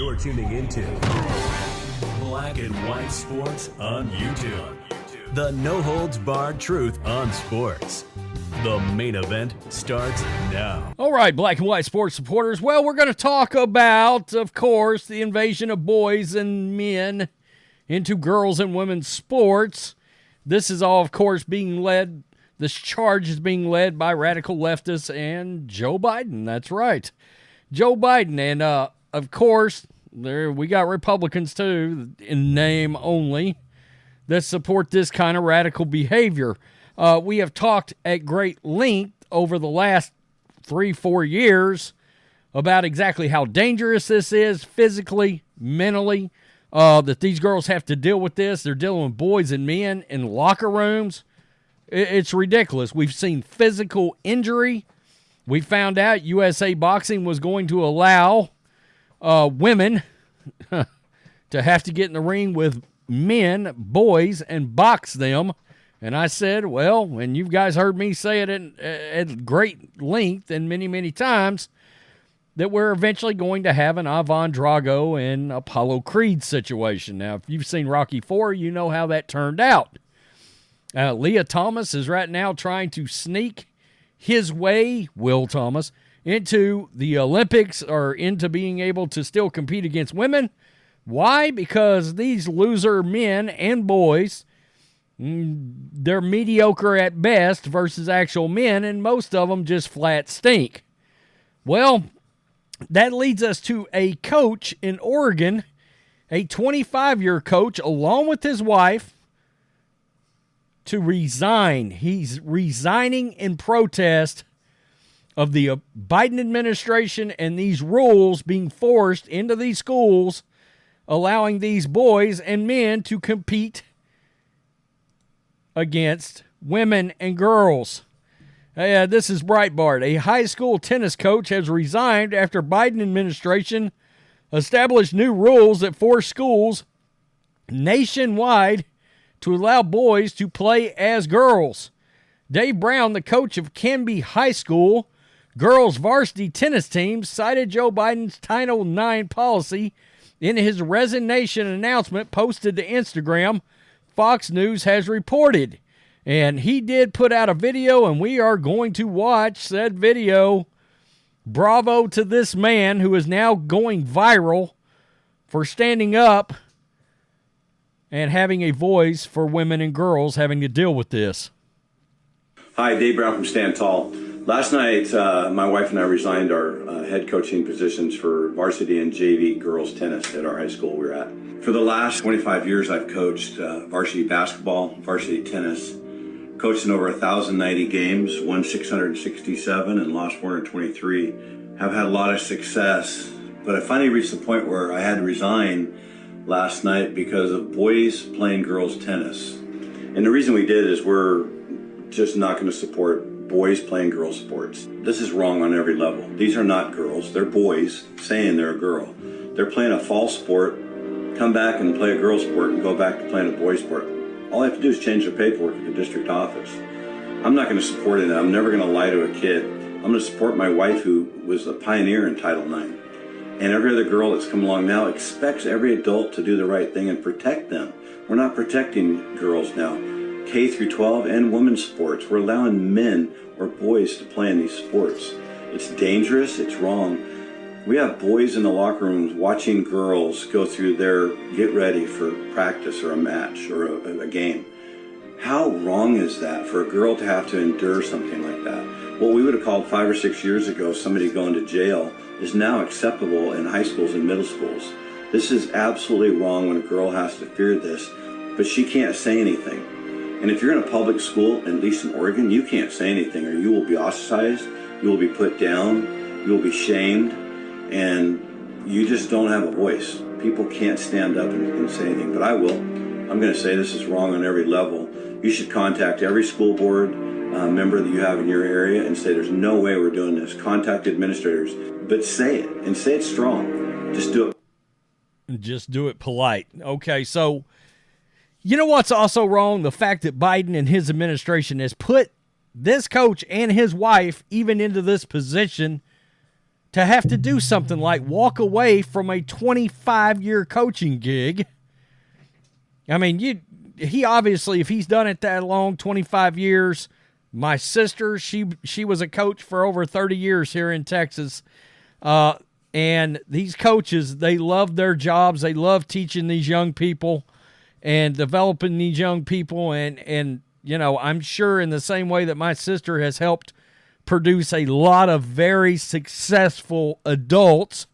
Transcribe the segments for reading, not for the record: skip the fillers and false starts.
You're tuning into Black and White Sports on YouTube. The no-holds-barred truth on sports. The main event starts now. All right, Black and White Sports supporters. Well, we're going to talk about, of course, the invasion of boys and men into girls and women's sports. This is all, of course, this charge is being led by radical leftists and Joe Biden. That's right. Joe Biden. And, of course, we got Republicans, too, in name only, that support this kind of radical behavior. We have talked at great length over the last 3-4 years about exactly how dangerous this is physically, mentally, that these girls have to deal with this. They're dealing with boys and men in locker rooms. It's ridiculous. We've seen physical injury. We found out USA Boxing was going to allow women to have to get in the ring with men, boys, and box them. And I said, well, and you guys heard me say it at great length and many, many times, that we're eventually going to have an Ivan Drago and Apollo Creed situation. Now, if you've seen Rocky IV, you know how that turned out. Leah Thomas is right now trying to sneak his way, Will Thomas, into the Olympics or into being able to still compete against women. Why? Because these loser men and boys, they're mediocre at best versus actual men, and most of them just flat stink. Well, that leads us to a coach in Oregon, a 25-year coach, along with his wife, to resign. He's resigning in protest of the Biden administration and these rules being forced into these schools, allowing these boys and men to compete against women and girls. This is Breitbart. A high school tennis coach has resigned after Biden administration established new rules that force schools nationwide to allow boys to play as girls. Dave Brown, the coach of Canby High School girls varsity tennis team, cited Joe Biden's Title IX policy in his resignation announcement posted to Instagram, Fox News has reported. And he did put out a video, and we are going to watch said video. Bravo to this man who is now going viral for standing up and having a voice for women and girls having to deal with this. Hi, Dave Brown from Stand Tall. Last night, my wife and I resigned our head coaching positions for varsity and JV girls tennis at our high school we're at. For the last 25 years, I've coached varsity basketball, varsity tennis, coached in over 1,090 games, won 667 and lost 423. Have had a lot of success, but I finally reached the point where I had to resign last night because of boys playing girls tennis. And the reason we did is we're just not going to support boys playing girls sports. This is wrong on every level. These are not girls. They're boys saying they're a girl. They're playing a fall sport, come back and play a girl sport and go back to playing a boy sport. All I have to do is change their paperwork at the district office. I'm not going to support it. I'm never going to lie to a kid. I'm going to support my wife, who was a pioneer in Title IX. And every other girl that's come along now expects every adult to do the right thing and protect them. We're not protecting girls now. K through 12 and women's sports. We're allowing men or boys to play in these sports. It's dangerous. It's wrong. We have boys in the locker rooms watching girls go through their get ready for practice or a match or a game. How wrong is that for a girl to have to endure something like that? What we would have called 5 or 6 years ago somebody going to jail is now acceptable in high schools and middle schools. This is absolutely wrong when a girl has to fear this, but she can't say anything. And if you're in a public school, at least in Oregon, you can't say anything or you will be ostracized, you will be put down, you will be shamed, and you just don't have a voice. People can't stand up and say anything, but I will. I'm going to say this is wrong on every level. You should contact every school board member that you have in your area and say there's no way we're doing this. Contact administrators, but say it, and say it strong. Just do it. Just do it polite. Okay, so you know what's also wrong? The fact that Biden and his administration has put this coach and his wife even into this position to have to do something like walk away from a 25-year coaching gig. I mean, he obviously, if he's done it that long, 25 years, my sister, she was a coach for over 30 years here in Texas. And these coaches, they love their jobs. They love teaching these young people and developing these young people. And you know, I'm sure in the same way that my sister has helped produce a lot of very successful adults,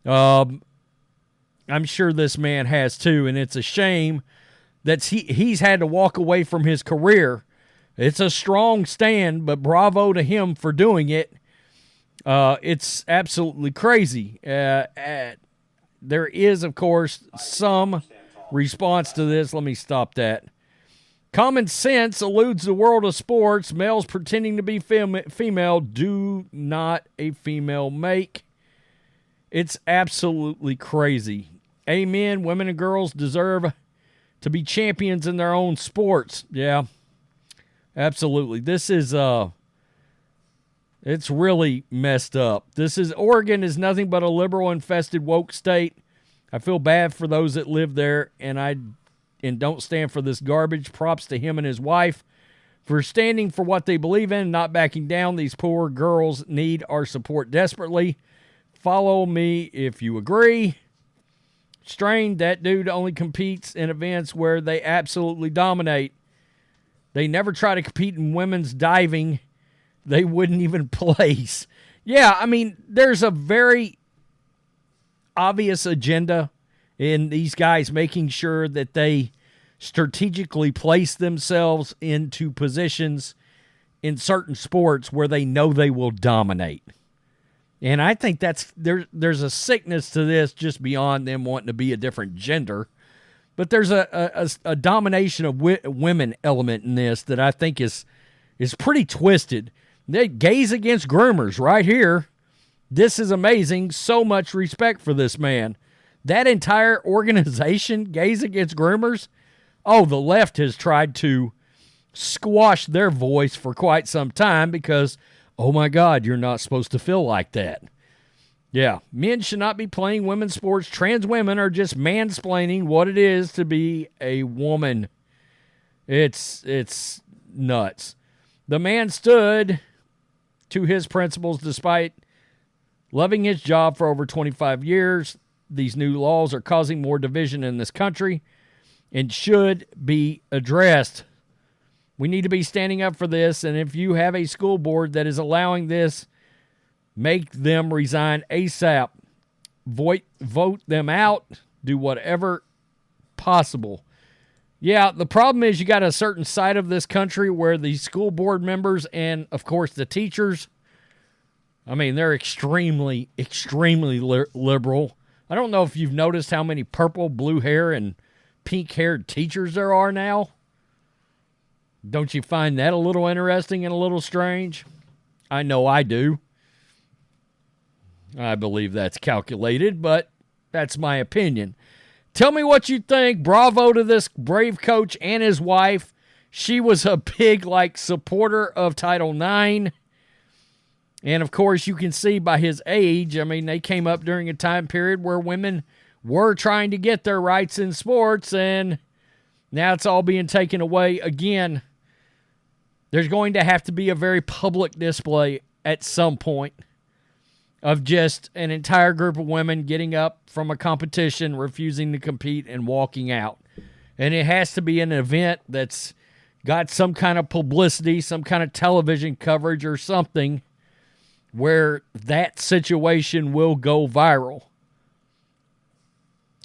I'm sure this man has too. And it's a shame that he's had to walk away from his career. It's a strong stand, but bravo to him for doing it. It's absolutely crazy. There is, of course, some response to this. Let me stop that. Common sense eludes the world of sports. Males pretending to be female do not a female make. It's absolutely crazy. Amen. Women and girls deserve to be champions in their own sports. Yeah, absolutely. This is it's really messed up. Oregon is nothing but a liberal-infested woke state. I feel bad for those that live there, and don't stand for this garbage. Props to him and his wife for standing for what they believe in, not backing down. These poor girls need our support desperately. Follow me if you agree. Strain, that dude only competes in events where they absolutely dominate. They never try to compete in women's diving. They wouldn't even place. Yeah, I mean, there's a very obvious agenda in these guys making sure that they strategically place themselves into positions in certain sports where they know they will dominate. And I think there's a sickness to this just beyond them wanting to be a different gender. But there's a domination of women element in this that I think is pretty twisted. Gays against groomers right here. This is amazing. So much respect for this man. That entire organization, Gays Against Groomers, the left has tried to squash their voice for quite some time because, oh my God, you're not supposed to feel like that. Yeah, men should not be playing women's sports. Trans women are just mansplaining what it is to be a woman. It's nuts. The man stood to his principles despite loving his job for over 25 years. These new laws are causing more division in this country and should be addressed. We need to be standing up for this, and if you have a school board that is allowing this, make them resign ASAP. Vote them out. Do whatever possible. Yeah, the problem is you got a certain side of this country where the school board members and, of course, the teachers, I mean, they're extremely, extremely liberal. I don't know if you've noticed how many purple, blue hair, and pink-haired teachers there are now. Don't you find that a little interesting and a little strange? I know I do. I believe that's calculated, but that's my opinion. Tell me what you think. Bravo to this brave coach and his wife. She was a big, supporter of Title IX. And, of course, you can see by his age, I mean, they came up during a time period where women were trying to get their rights in sports, and now it's all being taken away again. There's going to have to be a very public display at some point of just an entire group of women getting up from a competition, refusing to compete, and walking out. And it has to be an event that's got some kind of publicity, some kind of television coverage or something where that situation will go viral.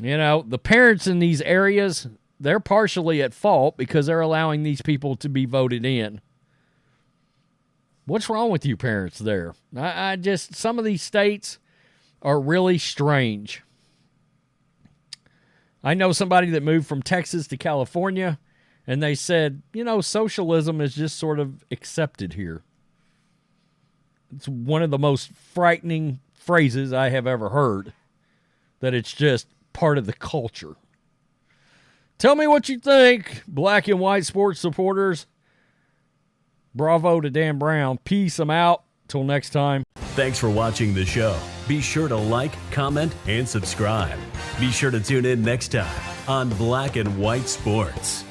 You know, the parents in these areas, they're partially at fault because they're allowing these people to be voted in. What's wrong with you parents there? I just, some of these states are really strange. I know somebody that moved from Texas to California, and they said, socialism is just sort of accepted here. It's one of the most frightening phrases I have ever heard, that it's just part of the culture. Tell me what you think, black and white sports supporters. Bravo to Dan Brown. Peace. I'm out. Till next time. Thanks for watching the show. Be sure to like, comment, and subscribe. Be sure to tune in next time on Black and White Sports.